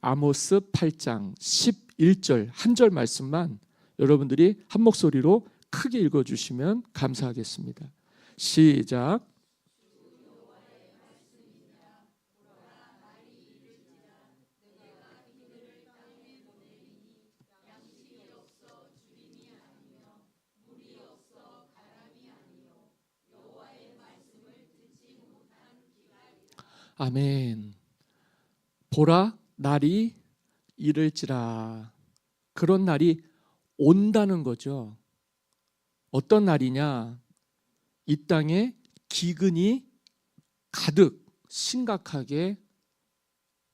아모스 8장 11절 한 절 말씀만 여러분들이 한 목소리로 크게 읽어주시면 감사하겠습니다. 시작. 아멘. 보라, 날이 이를지라. 그런 날이 온다는 거죠. 어떤 날이냐? 이 땅에 기근이 가득 심각하게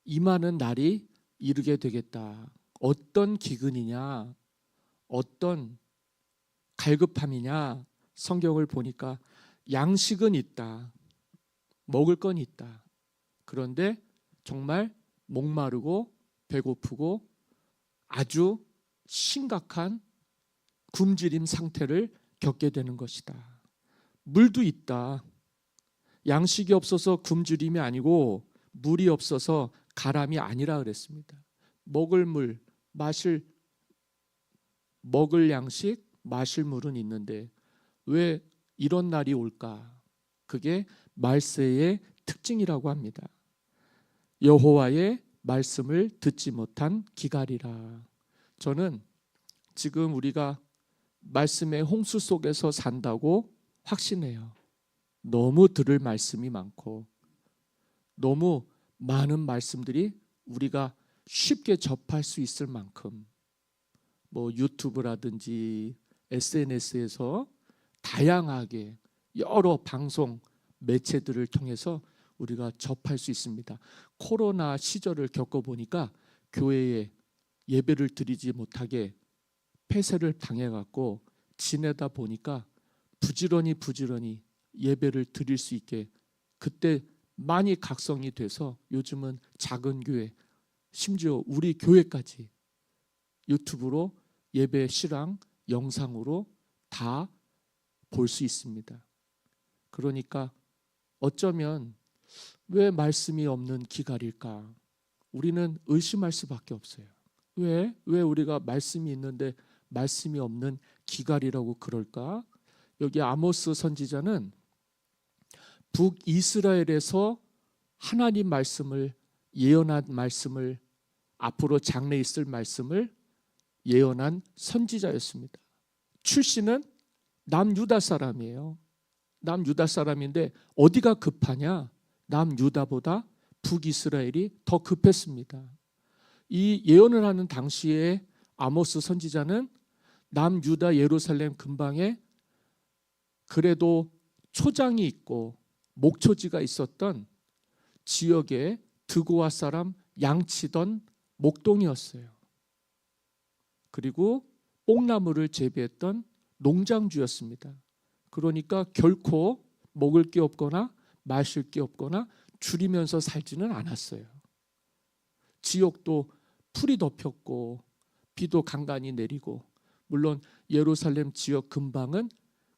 임하는 날이 이르게 되겠다. 어떤 기근이냐? 어떤 갈급함이냐? 성경을 보니까 양식은 있다. 먹을 건 있다. 그런데 정말 목마르고 배고프고 아주 심각한 굶주림 상태를 겪게 되는 것이다. 물도 있다. 양식이 없어서 굶주림이 아니고 물이 없어서 가람이 아니라 그랬습니다. 먹을 물, 먹을 양식, 마실 물은 있는데 왜 이런 날이 올까? 그게 말세의 특징이라고 합니다. 여호와의 말씀을 듣지 못한 기갈이라. 저는 지금 우리가 말씀의 홍수 속에서 산다고 확신해요. 너무 들을 말씀이 많고 너무 많은 말씀들이 우리가 쉽게 접할 수 있을 만큼 유튜브라든지 SNS에서 다양하게 여러 방송 매체들을 통해서 우리가 접할 수 있습니다. 코로나 시절을 겪어보니까 교회에 예배를 드리지 못하게 폐쇄를 당해갖고 지내다 보니까 부지런히 예배를 드릴 수 있게 그때 많이 각성이 돼서 요즘은 작은 교회, 심지어 우리 교회까지 유튜브로 예배 실황 영상으로 다 볼 수 있습니다. 그러니까 어쩌면 왜 말씀이 없는 기갈일까? 우리는 의심할 수밖에 없어요. 왜 우리가 말씀이 있는데 말씀이 없는 기갈이라고 그럴까? 여기 아모스 선지자는 북이스라엘에서 하나님 말씀을 예언한 말씀을 앞으로 장래에 있을 말씀을 예언한 선지자였습니다. 출신은 남유다 사람이에요. 남유다 사람인데 어디가 급하냐? 남유다보다 북이스라엘이 더 급했습니다. 이 예언을 하는 당시에 아모스 선지자는 남유다 예루살렘 근방에 그래도 초장이 있고 목초지가 있었던 지역의 드고아 사람 양치던 목동이었어요. 그리고 뽕나무를 재배했던 농장주였습니다. 그러니까 결코 먹을 게 없거나 마실 게 없거나 줄이면서 살지는 않았어요. 지역도 풀이 덮였고 비도 간간히 내리고, 물론 예루살렘 지역 근방은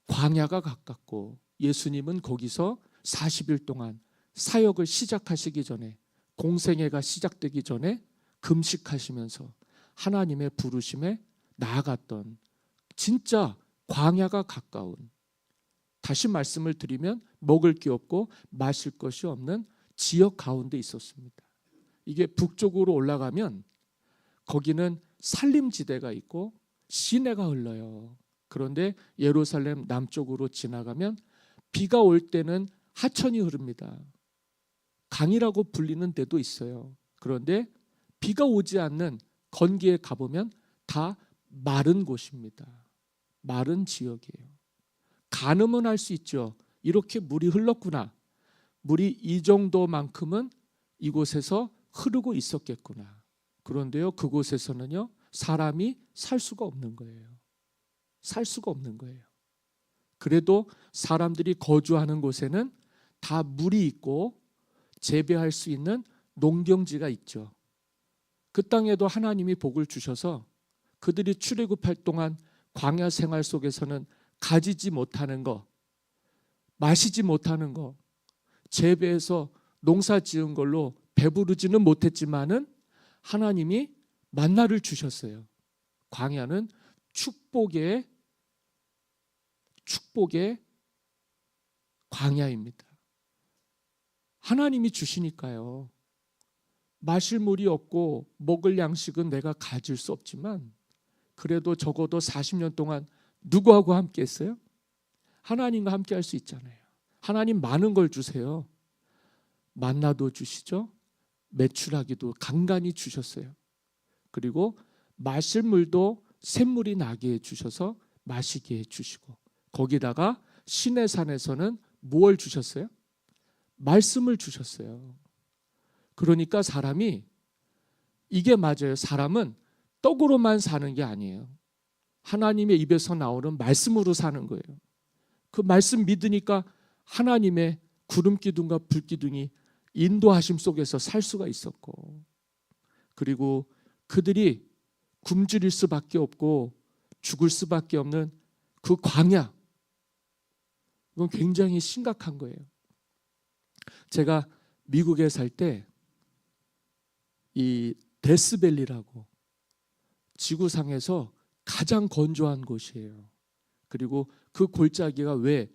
광야가 가깝고 예수님은 거기서 40일 동안 사역을 시작하시기 전에, 공생애가 시작되기 전에 금식하시면서 하나님의 부르심에 나아갔던 진짜 광야가 가까운, 다시 말씀을 드리면 먹을 게 없고 마실 것이 없는 지역 가운데 있었습니다. 이게 북쪽으로 올라가면 거기는 산림지대가 있고 시내가 흘러요. 그런데 예루살렘 남쪽으로 지나가면 비가 올 때는 하천이 흐릅니다. 강이라고 불리는 데도 있어요. 그런데 비가 오지 않는 건기에 가보면 다 마른 곳입니다. 마른 지역이에요. 가늠은 할 수 있죠. 이렇게 물이 흘렀구나. 물이 이 정도만큼은 이곳에서 흐르고 있었겠구나. 그런데요, 그곳에서는요, 사람이 살 수가 없는 거예요. 살 수가 없는 거예요. 그래도 사람들이 거주하는 곳에는 다 물이 있고 재배할 수 있는 농경지가 있죠. 그 땅에도 하나님이 복을 주셔서 그들이 출애굽할 동안 광야 생활 속에서는 가지지 못하는 거, 마시지 못하는 거, 재배해서 농사 지은 걸로 배부르지는 못했지만은 하나님이 만나를 주셨어요. 광야는 축복의 광야입니다. 하나님이 주시니까요. 마실 물이 없고 먹을 양식은 내가 가질 수 없지만 그래도 적어도 40년 동안 누구하고 함께 했어요? 하나님과 함께 할 수 있잖아요. 하나님 많은 걸 주세요. 만나도 주시죠. 메추라기도 간간히 주셨어요. 그리고 마실 물도 샘물이 나게 해주셔서 마시게 해주시고, 거기다가 시내산에서는 무엇을 주셨어요? 말씀을 주셨어요. 그러니까 사람이, 이게 맞아요. 사람은 떡으로만 사는 게 아니에요. 하나님의 입에서 나오는 말씀으로 사는 거예요. 그 말씀 믿으니까 하나님의 구름 기둥과 불 기둥이 인도하심 속에서 살 수가 있었고, 그리고 그들이 굶주릴 수밖에 없고 죽을 수밖에 없는 그 광야, 이건 굉장히 심각한 거예요. 제가 미국에 살 때 이 데스밸리라고 지구상에서 가장 건조한 곳이에요. 그리고 그 골짜기가 왜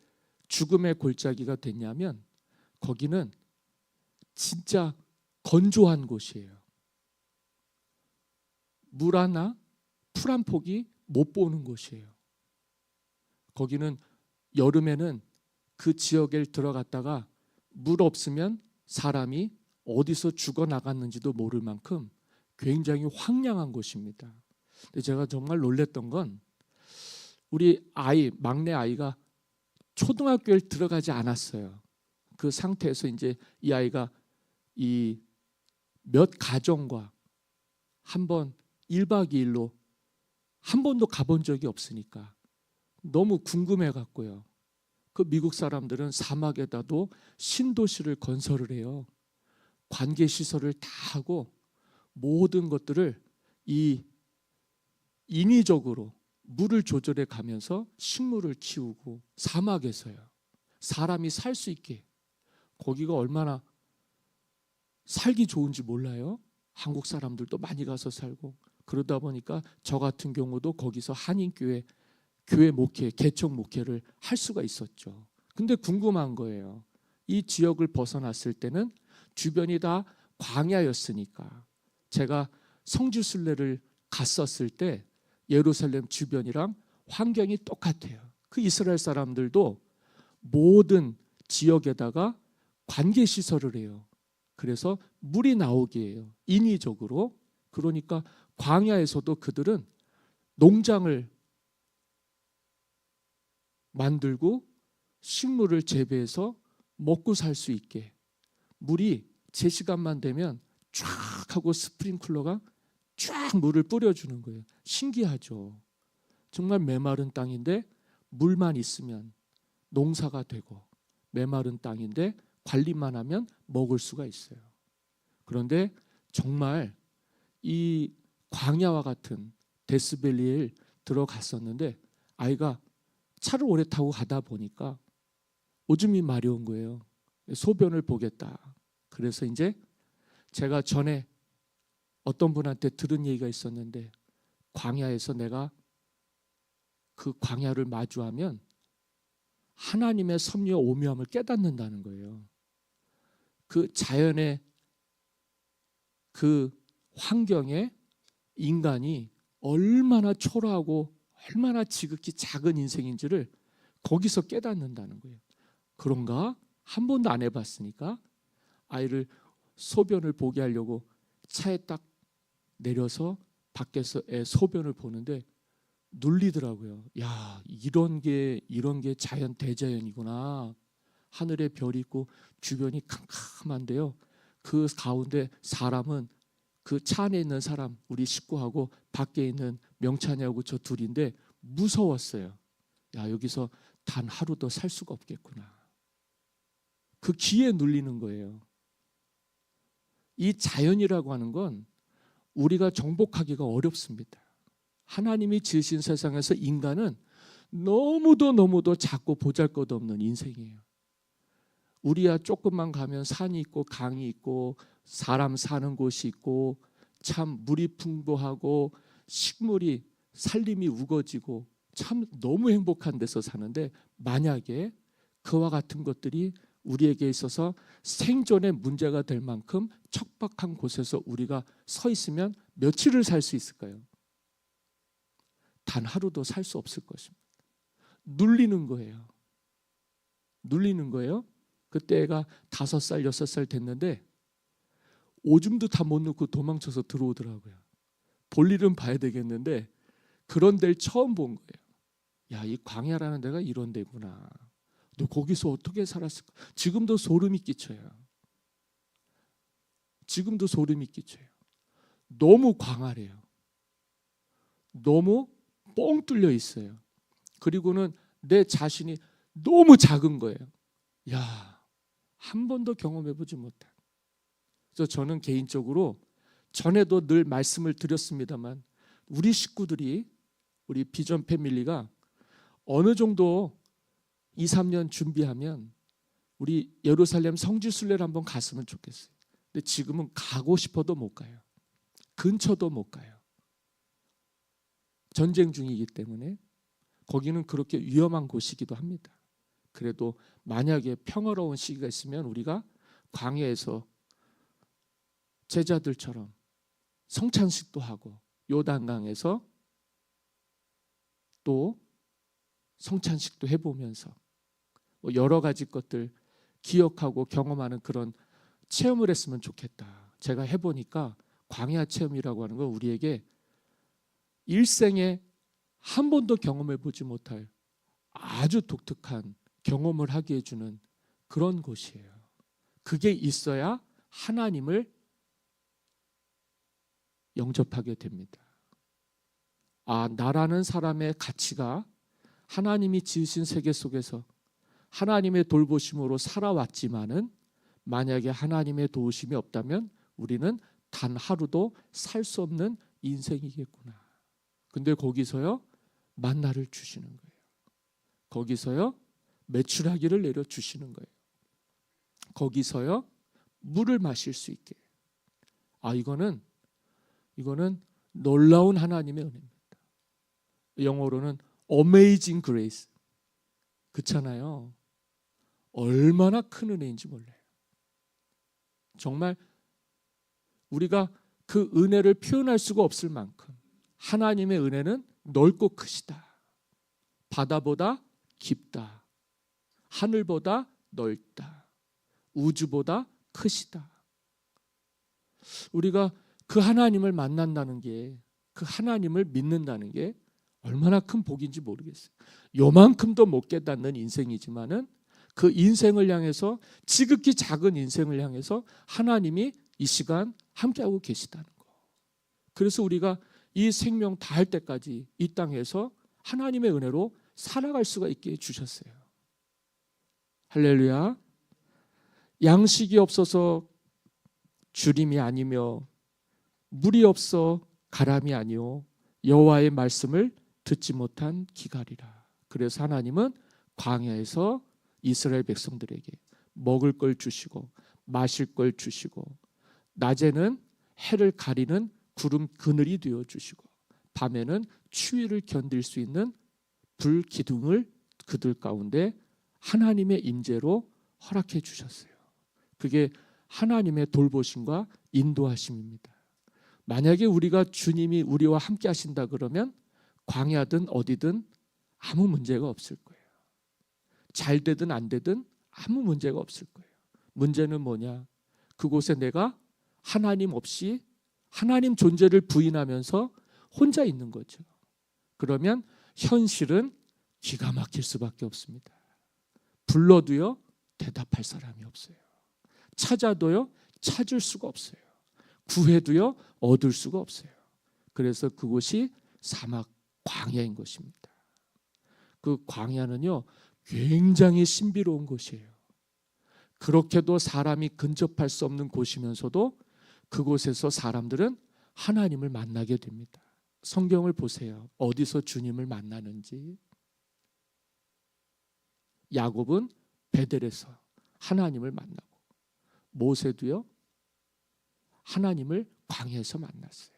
죽음의 골짜기가 됐냐면 거기는 진짜 건조한 곳이에요. 물 하나, 풀 한 폭이 못 보는 곳이에요. 거기는 여름에는 그 지역에 들어갔다가 물 없으면 사람이 어디서 죽어나갔는지도 모를 만큼 굉장히 황량한 곳입니다. 근데 제가 정말 놀랬던 건 우리 아이, 막내 아이가 초등학교에 들어가지 않았어요. 그 상태에서 이제 이 아이가 이 몇 가정과 한번 1박 2일로 한 번도 가본 적이 없으니까 너무 궁금해 갖고요. 그 미국 사람들은 사막에다도 신도시를 건설을 해요. 관계 시설을 다 하고 모든 것들을 이 인위적으로 물을 조절해 가면서 식물을 키우고 사막에서요. 사람이 살 수 있게. 거기가 얼마나 살기 좋은지 몰라요. 한국 사람들도 많이 가서 살고. 그러다 보니까 저 같은 경우도 거기서 한인교회 교회 목회, 개척 목회를 할 수가 있었죠. 근데 궁금한 거예요. 이 지역을 벗어났을 때는 주변이 다 광야였으니까, 제가 성지순례를 갔었을 때 예루살렘 주변이랑 환경이 똑같아요. 그 이스라엘 사람들도 모든 지역에다가 관계 시설을 해요. 그래서 물이 나오게 해요. 인위적으로. 그러니까 광야에서도 그들은 농장을 만들고 식물을 재배해서 먹고 살 수 있게, 물이 제 시간만 되면 쫙 하고 스프링클러가 쫙 물을 뿌려주는 거예요. 신기하죠. 정말 메마른 땅인데 물만 있으면 농사가 되고, 메마른 땅인데 관리만 하면 먹을 수가 있어요. 그런데 정말 이 광야와 같은 데스밸리에 들어갔었는데 아이가 차를 오래 타고 가다 보니까 오줌이 마려운 거예요. 소변을 보겠다. 그래서 이제 제가 전에 어떤 분한테 들은 얘기가 있었는데, 광야에서 내가 그 광야를 마주하면 하나님의 섭리와 오묘함을 깨닫는다는 거예요. 그 자연의 그 환경에 인간이 얼마나 초라하고 얼마나 지극히 작은 인생인지를 거기서 깨닫는다는 거예요. 그런가? 한 번도 안 해봤으니까 아이를 소변을 보게 하려고 차에 딱 내려서 밖에서 애 소변을 보는데 눌리더라고요. 야, 이런 게 자연 대자연이구나. 하늘에 별이 있고 주변이 캄캄한데요. 그 가운데 사람은 그 차 안에 있는 사람, 우리 식구하고 밖에 있는 명찬이하고 저 둘인데 무서웠어요. 야, 여기서 단 하루 더 살 수가 없겠구나. 그 기에 눌리는 거예요. 이 자연이라고 하는 건 우리가 정복하기가 어렵습니다. 하나님이 지으신 세상에서 인간은 너무도 작고 보잘것없는 인생이에요. 우리야 조금만 가면 산이 있고 강이 있고 사람 사는 곳이 있고 참 물이 풍부하고 식물이 살림이 우거지고 참 너무 행복한 데서 사는데, 만약에 그와 같은 것들이 우리에게 있어서 생존의 문제가 될 만큼 척박한 곳에서 우리가 서 있으면 며칠을 살 수 있을까요? 단 하루도 살 수 없을 것입니다. 눌리는 거예요. 눌리는 거예요. 그때 애가 5살, 6살 됐는데 오줌도 다 못 넣고 도망쳐서 들어오더라고요. 볼 일은 봐야 되겠는데 그런 데를 처음 본 거예요. 야, 이 광야라는 데가 이런 데구나. 너 거기서 어떻게 살았을까? 지금도 소름이 끼쳐요. 지금도 소름이 끼쳐요. 너무 광활해요. 너무 뻥 뚫려 있어요. 그리고는 내 자신이 너무 작은 거예요. 야, 한 번도 경험해보지 못한. 그래서 저는 개인적으로 전에도 늘 말씀을 드렸습니다만, 우리 식구들이, 우리 비전 패밀리가 어느 정도 2, 3년 준비하면 우리 예루살렘 성지순례를 한번 갔으면 좋겠어요. 근데 지금은 가고 싶어도 못 가요. 근처도 못 가요. 전쟁 중이기 때문에 거기는 그렇게 위험한 곳이기도 합니다. 그래도 만약에 평화로운 시기가 있으면 우리가 광야에서 제자들처럼 성찬식도 하고 요단강에서 또 성찬식도 해보면서 여러 가지 것들 기억하고 경험하는 그런 체험을 했으면 좋겠다. 제가 해보니까 광야 체험이라고 하는 건 우리에게 일생에 한 번도 경험해보지 못할 아주 독특한 경험을 하게 해주는 그런 곳이에요. 그게 있어야 하나님을 영접하게 됩니다. 아, 나라는 사람의 가치가 하나님이 지으신 세계 속에서 하나님의 돌보심으로 살아왔지만은, 만약에 하나님의 도우심이 없다면 우리는 단 하루도 살 수 없는 인생이겠구나. 근데 거기서요 만나를 주시는 거예요. 거기서요 메추라기를 내려 주시는 거예요. 거기서요 물을 마실 수 있게. 아, 이거는 놀라운 하나님의 은혜입니다. 영어로는 Amazing Grace. 그렇잖아요. 얼마나 큰 은혜인지 몰라요. 정말 우리가 그 은혜를 표현할 수가 없을 만큼 하나님의 은혜는 넓고 크시다. 바다보다 깊다. 하늘보다 넓다. 우주보다 크시다. 우리가 그 하나님을 만난다는 게, 그 하나님을 믿는다는 게 얼마나 큰 복인지 모르겠어요. 요만큼도 못 깨닫는 인생이지만은 그 인생을 향해서, 지극히 작은 인생을 향해서 하나님이 이 시간 함께하고 계시다는 거. 그래서 우리가 이 생명 다할 때까지 이 땅에서 하나님의 은혜로 살아갈 수가 있게 해주셨어요. 할렐루야. 양식이 없어서 주림이 아니며 물이 없어 가람이 아니오 여호와의 말씀을 듣지 못한 기갈이라. 그래서 하나님은 광야에서 이스라엘 백성들에게 먹을 걸 주시고 마실 걸 주시고, 낮에는 해를 가리는 구름 그늘이 되어 주시고, 밤에는 추위를 견딜 수 있는 불 기둥을 그들 가운데 하나님의 임재로 허락해 주셨어요. 그게 하나님의 돌보심과 인도하심입니다. 만약에 우리가 주님이 우리와 함께 하신다 그러면 광야든 어디든 아무 문제가 없을 거예요. 잘 되든 안 되든 아무 문제가 없을 거예요. 문제는 뭐냐? 그곳에 내가 하나님 없이 하나님 존재를 부인하면서 혼자 있는 거죠. 그러면 현실은 기가 막힐 수밖에 없습니다. 불러도요 대답할 사람이 없어요. 찾아도요 찾을 수가 없어요. 구해도요 얻을 수가 없어요. 그래서 그곳이 사막 광야인 것입니다. 그 광야는요 굉장히 신비로운 곳이에요. 그렇게도 사람이 근접할 수 없는 곳이면서도 그곳에서 사람들은 하나님을 만나게 됩니다. 성경을 보세요. 어디서 주님을 만나는지. 야곱은 베델에서 하나님을 만나고, 모세도요 하나님을 광야에서 만났어요.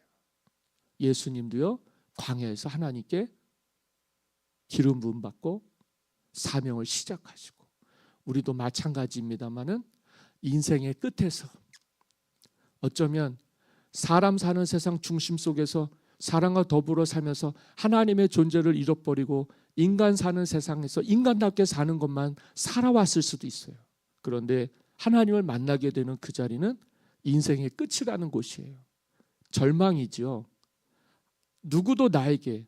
예수님도요, 광야에서 하나님께 기름 부음 받고 사명을 시작하시고, 우리도 마찬가지입니다만은 인생의 끝에서 어쩌면 사람 사는 세상 중심 속에서 사람과 더불어 살면서 하나님의 존재를 잃어버리고 인간 사는 세상에서 인간답게 사는 것만 살아왔을 수도 있어요. 그런데 하나님을 만나게 되는 그 자리는 인생의 끝이라는 곳이에요. 절망이죠. 누구도 나에게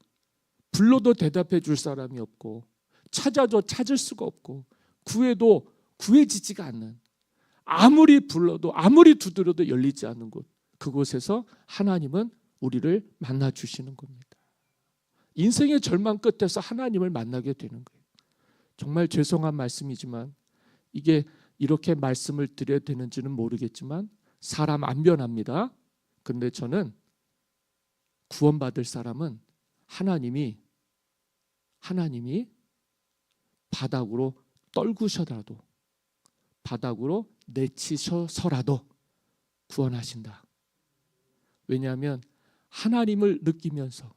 불러도 대답해 줄 사람이 없고, 찾아도 찾을 수가 없고, 구해도 구해지지가 않는, 아무리 불러도 아무리 두드려도 열리지 않는 곳, 그곳에서 하나님은 우리를 만나 주시는 겁니다. 인생의 절망 끝에서 하나님을 만나게 되는 거예요. 정말 죄송한 말씀이지만 이게 이렇게 말씀을 드려야 되는지는 모르겠지만 사람 안 변합니다. 근데 저는 구원받을 사람은 하나님이 바닥으로 떨구셔라도, 바닥으로 내치셔서라도 구원하신다. 왜냐하면 하나님을 느끼면서,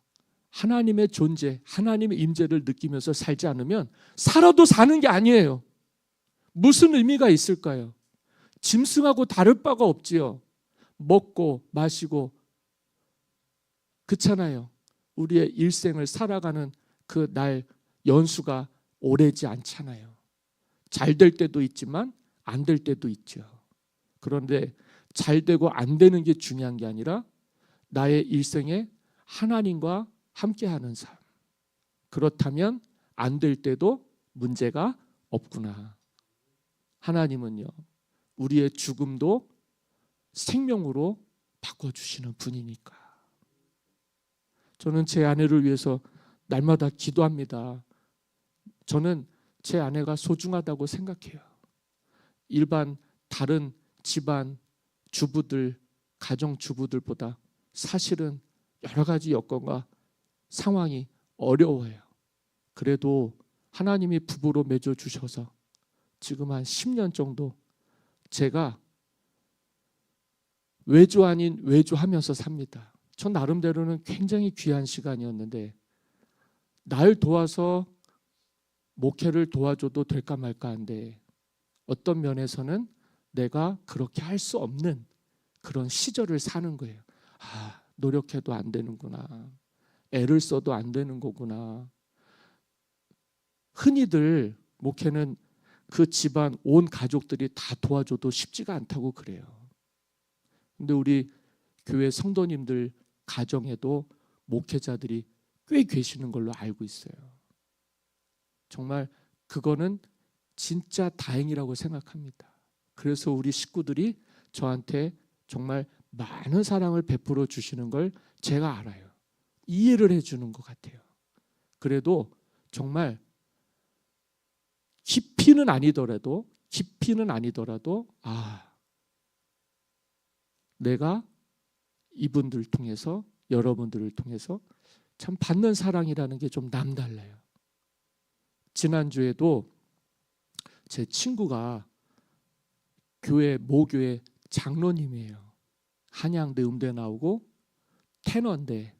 하나님의 존재, 하나님의 임재를 느끼면서 살지 않으면 살아도 사는 게 아니에요. 무슨 의미가 있을까요? 짐승하고 다를 바가 없지요. 먹고 마시고, 그렇잖아요. 우리의 일생을 살아가는 그 날 연수가 오래지 않잖아요. 잘 될 때도 있지만 안 될 때도 있죠. 그런데 잘 되고 안 되는 게 중요한 게 아니라 나의 일생에 하나님과 함께하는 삶. 그렇다면 안 될 때도 문제가 없구나. 하나님은요, 우리의 죽음도 생명으로 바꿔주시는 분이니까. 저는 제 아내를 위해서 날마다 기도합니다. 저는 제 아내가 소중하다고 생각해요. 일반 다른 집안 주부들, 가정 주부들보다 사실은 여러 가지 여건과 상황이 어려워요. 그래도 하나님이 부부로 맺어 주셔서 지금 한 10년 정도 제가 외주 아닌 외주하면서 삽니다. 저 나름대로는 굉장히 귀한 시간이었는데, 날 도와서 목회를 도와줘도 될까 말까 한데, 어떤 면에서는 내가 그렇게 할 수 없는 그런 시절을 사는 거예요. 아, 노력해도 안 되는구나. 애를 써도 안 되는 거구나. 흔히들 목회는 그 집안 온 가족들이 다 도와줘도 쉽지가 않다고 그래요. 근데 우리 교회 성도님들 가정에도 목회자들이 꽤 계시는 걸로 알고 있어요. 정말 그거는 진짜 다행이라고 생각합니다. 그래서 우리 식구들이 저한테 정말 많은 사랑을 베풀어 주시는 걸 제가 알아요. 이해를 해주는 것 같아요. 그래도 정말 깊이는 아니더라도 내가 이분들 통해서, 여러분들을 통해서 참 받는 사랑이라는 게 좀 남달라요. 지난주에도 제 친구가 모교회 장로님이에요. 한양대, 음대 나오고 테너인데,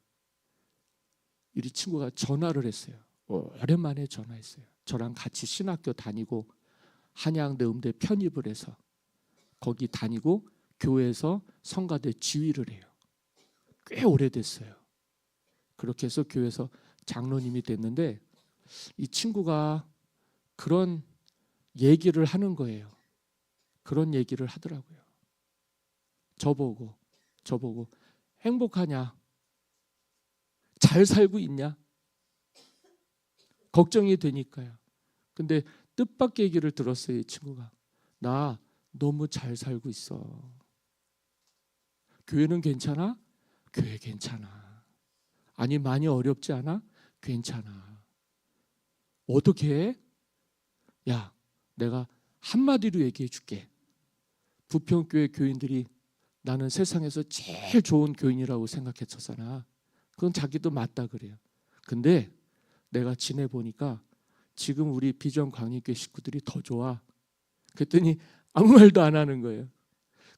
이 친구가 전화를 했어요. 오랜만에 전화했어요. 저랑 같이 신학교 다니고 한양대, 음대 편입을 해서 거기 다니고 교회에서 성가대 지휘를 해요. 꽤 오래됐어요. 그렇게 해서 교회에서 장로님이 됐는데, 이 친구가 그런 얘기를 하는 거예요. 그런 얘기를 하더라고요. 저보고 행복하냐? 잘 살고 있냐? 걱정이 되니까요. 근데 뜻밖의 얘기를 들었어요. 이 친구가. 나 너무 잘 살고 있어. 교회는 괜찮아? 교회 괜찮아. 아니, 많이 어렵지 않아? 괜찮아. 어떻게 해? 야, 내가 한마디로 얘기해 줄게. 부평교회 교인들이 나는 세상에서 제일 좋은 교인이라고 생각했었잖아. 그건 자기도 맞다 그래요. 근데 내가 지내보니까 지금 우리 비전 광림교회 식구들이 더 좋아. 그랬더니 아무 말도 안 하는 거예요.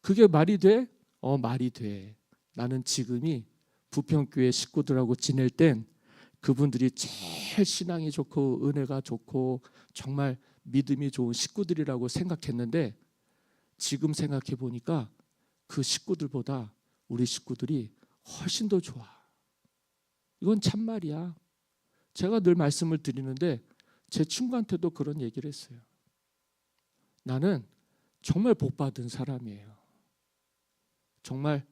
그게 말이 돼? 말이 돼. 나는 지금이 부평교회 식구들하고 지낼 땐 그분들이 제일 신앙이 좋고 은혜가 좋고 정말 믿음이 좋은 식구들이라고 생각했는데 지금 생각해 보니까 그 식구들보다 우리 식구들이 훨씬 더 좋아. 이건 참말이야. 제가 늘 말씀을 드리는데 제 친구한테도 그런 얘기를 했어요. 나는 정말 복받은 사람이에요. 정말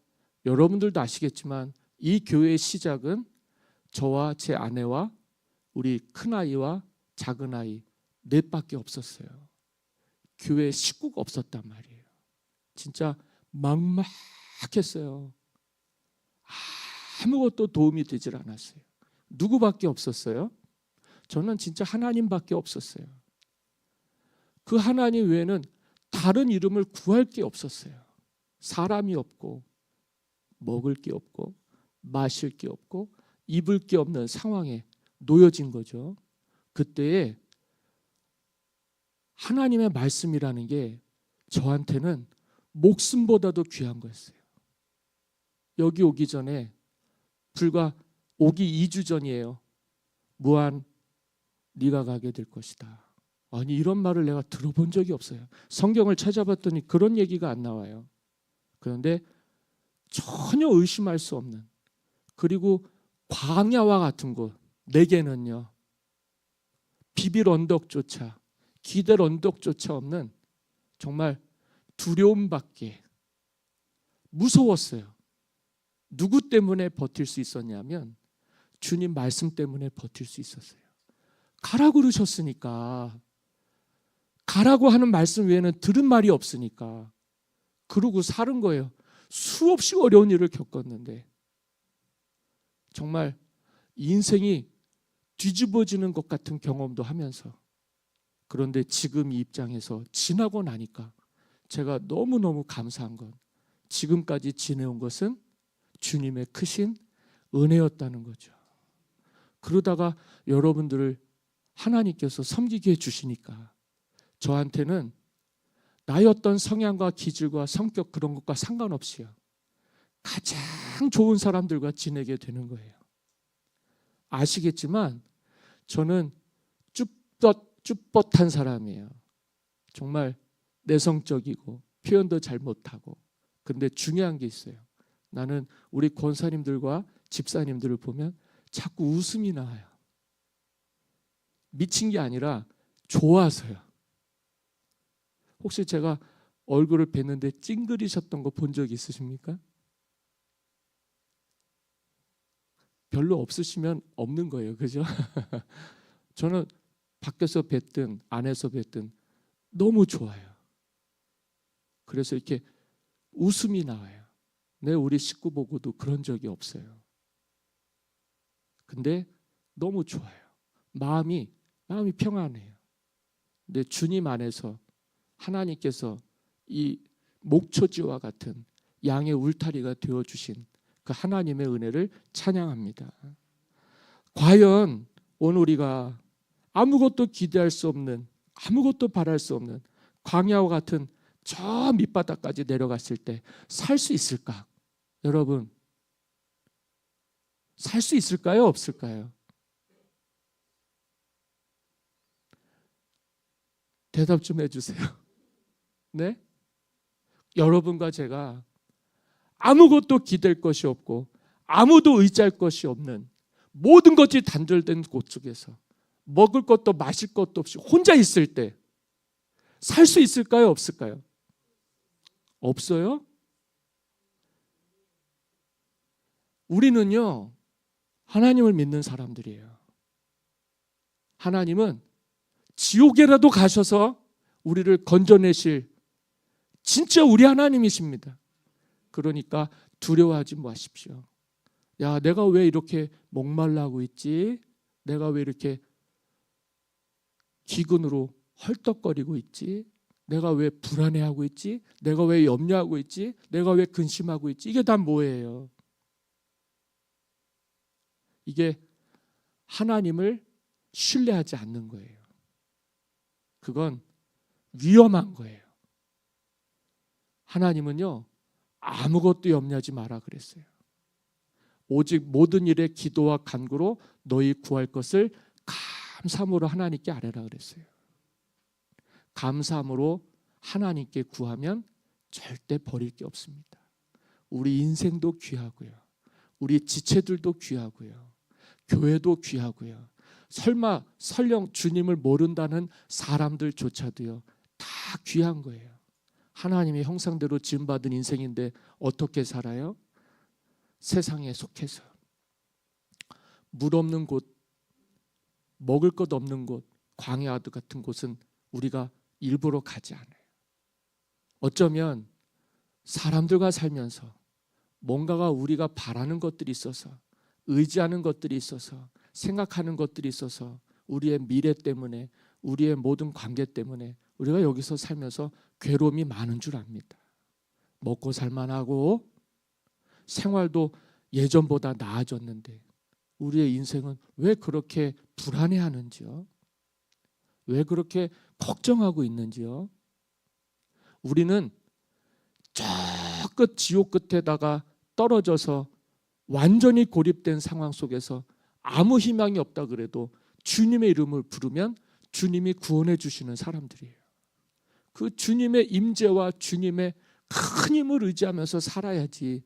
여러분들도 아시겠지만 이 교회의 시작은 저와 제 아내와 우리 큰아이와 작은아이 넷밖에 없었어요. 교회 식구가 없었단 말이에요. 진짜 막막했어요. 아무것도 도움이 되질 않았어요. 누구밖에 없었어요? 저는 진짜 하나님밖에 없었어요. 그 하나님 외에는 다른 이름을 구할 게 없었어요. 사람이 없고 먹을 게 없고 마실 게 없고 입을 게 없는 상황에 놓여진 거죠. 그때에 하나님의 말씀이라는 게 저한테는 목숨보다도 귀한 거였어요. 여기 오기 전에 불과 오기 2주 전이에요. 무한 네가 가게 될 것이다. 아니 이런 말을 내가 들어본 적이 없어요. 성경을 찾아봤더니 그런 얘기가 안 나와요. 그런데 전혀 의심할 수 없는, 그리고 광야와 같은 곳, 내게는요 비빌 언덕조차 기댈 언덕조차 없는 정말 두려움밖에, 무서웠어요. 누구 때문에 버틸 수 있었냐면 주님 말씀 때문에 버틸 수 있었어요. 가라고 그러셨으니까, 가라고 하는 말씀 외에는 들은 말이 없으니까 그러고 사는 거예요. 수없이 어려운 일을 겪었는데 정말 인생이 뒤집어지는 것 같은 경험도 하면서, 그런데 지금 이 입장에서 지나고 나니까 제가 너무너무 감사한 건 지금까지 지내온 것은 주님의 크신 은혜였다는 거죠. 그러다가 여러분들을 하나님께서 섬기게 해주시니까 저한테는 나의 어떤 성향과 기질과 성격 그런 것과 상관없이요 가장 좋은 사람들과 지내게 되는 거예요. 아시겠지만 저는 쭈뼛한 사람이에요. 정말 내성적이고 표현도 잘 못하고. 근데 중요한 게 있어요. 나는 우리 권사님들과 집사님들을 보면 자꾸 웃음이 나와요. 미친 게 아니라 좋아서요. 혹시 제가 얼굴을 뵀는데 찡그리셨던 거 본 적 있으십니까? 별로 없으시면 없는 거예요. 그죠? 저는 밖에서 뵀든 안에서 뵀든 너무 좋아요. 그래서 이렇게 웃음이 나와요. 내 우리 식구 보고도 그런 적이 없어요. 근데 너무 좋아요. 마음이 평안해요. 근데 주님 안에서 하나님께서 이 목초지와 같은 양의 울타리가 되어주신 그 하나님의 은혜를 찬양합니다. 과연 오늘 우리가 아무것도 기대할 수 없는, 아무것도 바랄 수 없는 광야와 같은 저 밑바닥까지 내려갔을 때 살 수 있을까? 여러분, 살 수 있을까요? 없을까요? 대답 좀 해주세요. 네? 여러분과 제가 아무것도 기댈 것이 없고 아무도 의지할 것이 없는 모든 것이 단절된 곳 속에서 먹을 것도 마실 것도 없이 혼자 있을 때 살 수 있을까요? 없을까요? 없어요? 우리는요 하나님을 믿는 사람들이에요. 하나님은 지옥에라도 가셔서 우리를 건져내실 진짜 우리 하나님이십니다. 그러니까 두려워하지 마십시오. 야, 내가 왜 이렇게 목말라하고 있지? 내가 왜 이렇게 기근으로 헐떡거리고 있지? 내가 왜 불안해하고 있지? 내가 왜 염려하고 있지? 내가 왜 근심하고 있지? 이게 다 뭐예요? 이게 하나님을 신뢰하지 않는 거예요. 그건 위험한 거예요. 하나님은요 아무것도 염려하지 마라 그랬어요. 오직 모든 일에 기도와 간구로 너희 구할 것을 감사함으로 하나님께 아뢰라 그랬어요. 감사함으로 하나님께 구하면 절대 버릴 게 없습니다. 우리 인생도 귀하고요. 우리 지체들도 귀하고요. 교회도 귀하고요. 설령 주님을 모른다는 사람들조차도요, 다 귀한 거예요. 하나님의 형상대로 지음받은 인생인데 어떻게 살아요? 세상에 속해서 물 없는 곳, 먹을 것 없는 곳, 광야 같은 곳은 우리가 일부러 가지 않아요. 어쩌면 사람들과 살면서 뭔가가 우리가 바라는 것들이 있어서, 의지하는 것들이 있어서, 생각하는 것들이 있어서, 우리의 미래 때문에, 우리의 모든 관계 때문에 우리가 여기서 살면서 괴로움이 많은 줄 압니다. 먹고 살만하고 생활도 예전보다 나아졌는데 우리의 인생은 왜 그렇게 불안해하는지요? 왜 그렇게 걱정하고 있는지요? 우리는 저 끝 지옥 끝에다가 떨어져서 완전히 고립된 상황 속에서 아무 희망이 없다 그래도 주님의 이름을 부르면 주님이 구원해 주시는 사람들이에요. 그 주님의 임재와 주님의 큰 힘을 의지하면서 살아야지.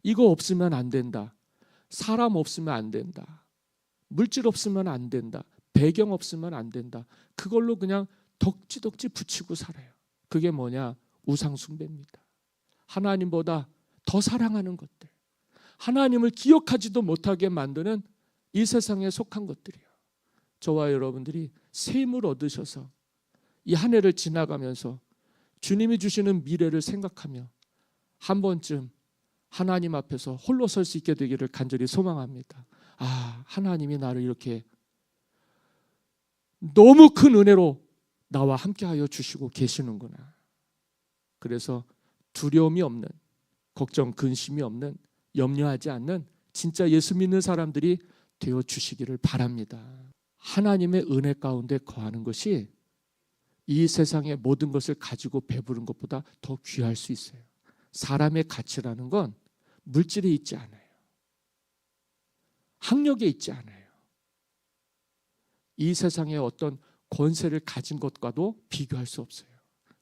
이거 없으면 안 된다. 사람 없으면 안 된다. 물질 없으면 안 된다. 배경 없으면 안 된다. 그걸로 그냥 덕지덕지 붙이고 살아요. 그게 뭐냐? 우상 숭배입니다. 하나님보다 더 사랑하는 것들, 하나님을 기억하지도 못하게 만드는 이 세상에 속한 것들이에요. 저와 여러분들이 새 힘을 얻으셔서 이 한 해를 지나가면서 주님이 주시는 미래를 생각하며 한 번쯤 하나님 앞에서 홀로 설 수 있게 되기를 간절히 소망합니다. 아, 하나님이 나를 이렇게 너무 큰 은혜로 나와 함께하여 주시고 계시는구나. 그래서 두려움이 없는, 걱정, 근심이 없는, 염려하지 않는 진짜 예수 믿는 사람들이 되어 주시기를 바랍니다. 하나님의 은혜 가운데 거하는 것이 이 세상의 모든 것을 가지고 배부른 것보다 더 귀할 수 있어요. 사람의 가치라는 건 물질에 있지 않아요. 학력에 있지 않아요. 이 세상의 어떤 권세를 가진 것과도 비교할 수 없어요.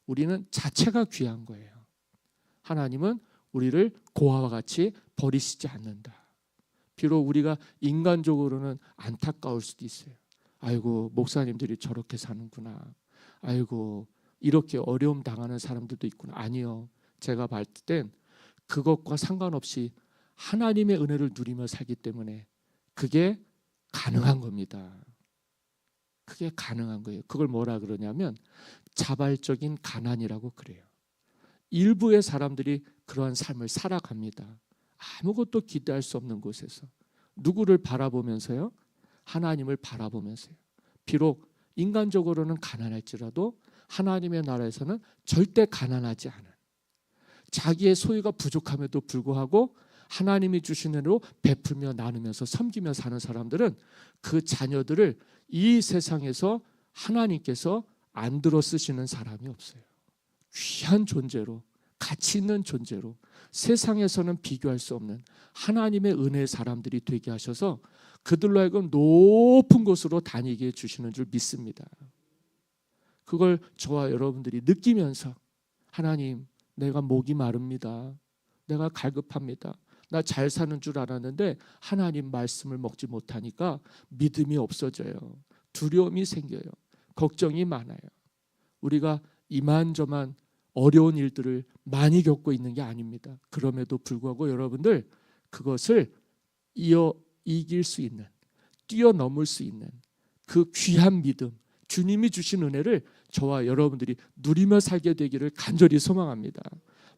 우리는 자체가 귀한 거예요. 하나님은 우리를 고아와 같이 버리시지 않는다. 비록 우리가 인간적으로는 안타까울 수도 있어요. 아이고, 목사님들이 저렇게 사는구나. 아이고, 이렇게 어려움 당하는 사람들도 있구나. 아니요. 제가 봤을 땐 그것과 상관없이 하나님의 은혜를 누리며 살기 때문에 그게 가능한 겁니다. 그게 가능한 거예요. 그걸 뭐라 그러냐면 자발적인 가난이라고 그래요. 일부의 사람들이 그러한 삶을 살아갑니다. 아무것도 기대할 수 없는 곳에서 누구를 바라보면서요? 하나님을 바라보면서요. 비록 인간적으로는 가난할지라도 하나님의 나라에서는 절대 가난하지 않은, 자기의 소유가 부족함에도 불구하고 하나님이 주신 은혜로 베풀며 나누면서 섬기며 사는 사람들은 그 자녀들을 이 세상에서 하나님께서 안 들어 쓰시는 사람이 없어요. 귀한 존재로, 가치 있는 존재로, 세상에서는 비교할 수 없는 하나님의 은혜의 사람들이 되게 하셔서 그들로 하여금 높은 곳으로 다니게 해주시는 줄 믿습니다. 그걸 저와 여러분들이 느끼면서 하나님, 내가 목이 마릅니다. 내가 갈급합니다. 나 잘 사는 줄 알았는데 하나님 말씀을 먹지 못하니까 믿음이 없어져요. 두려움이 생겨요. 걱정이 많아요. 우리가 이만저만 어려운 일들을 많이 겪고 있는 게 아닙니다. 그럼에도 불구하고 여러분들 그것을 이길 수 있는, 뛰어넘을 수 있는 그 귀한 믿음, 주님이 주신 은혜를 저와 여러분들이 누리며 살게 되기를 간절히 소망합니다.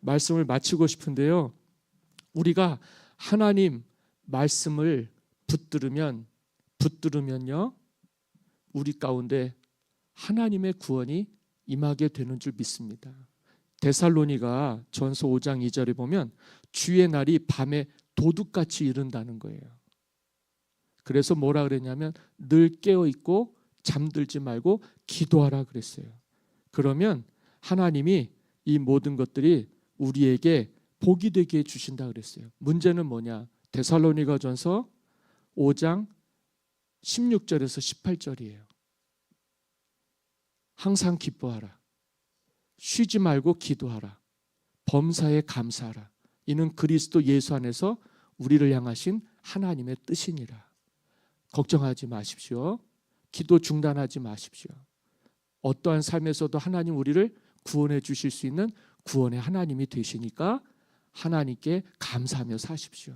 말씀을 마치고 싶은데요. 우리가 하나님 말씀을 붙들으면요, 우리 가운데 하나님의 구원이 임하게 되는 줄 믿습니다. 데살로니가 전서 5장 2절에 보면 주의 날이 밤에 도둑같이 이른다는 거예요. 그래서 뭐라 그랬냐면 늘 깨어 있고 잠들지 말고 기도하라 그랬어요. 그러면 하나님이 이 모든 것들이 우리에게 복이 되게 해 주신다 그랬어요. 문제는 뭐냐? 데살로니가전서 5장 16절에서 18절이에요. 항상 기뻐하라. 쉬지 말고 기도하라. 범사에 감사하라. 이는 그리스도 예수 안에서 우리를 향하신 하나님의 뜻이니라. 걱정하지 마십시오. 기도 중단하지 마십시오. 어떠한 삶에서도 하나님 우리를 구원해 주실 수 있는 구원의 하나님이 되시니까 하나님께 감사하며 사십시오.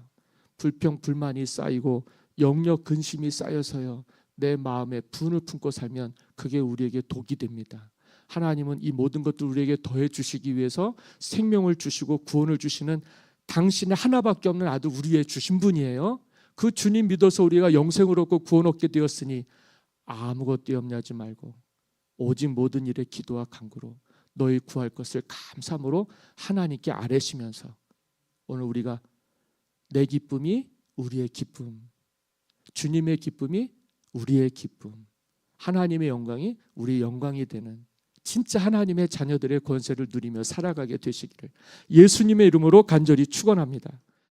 불평 불만이 쌓이고 영역 근심이 쌓여서요, 내 마음에 분을 품고 살면 그게 우리에게 독이 됩니다. 하나님은 이 모든 것들 우리에게 더해 주시기 위해서 생명을 주시고 구원을 주시는 당신의 하나밖에 없는 아들 우리에 주신 분이에요. 그 주님 믿어서 우리가 영생을 얻고 구원 얻게 되었으니 아무것도 염려하지 말고 오직 모든 일에 기도와 간구로 너희 구할 것을 감사함으로 하나님께 아뢰시면서, 오늘 우리가 내 기쁨이 우리의 기쁨, 주님의 기쁨이 우리의 기쁨, 하나님의 영광이 우리의 영광이 되는 진짜 하나님의 자녀들의 권세를 누리며 살아가게 되시기를 예수님의 이름으로 간절히 축원합니다.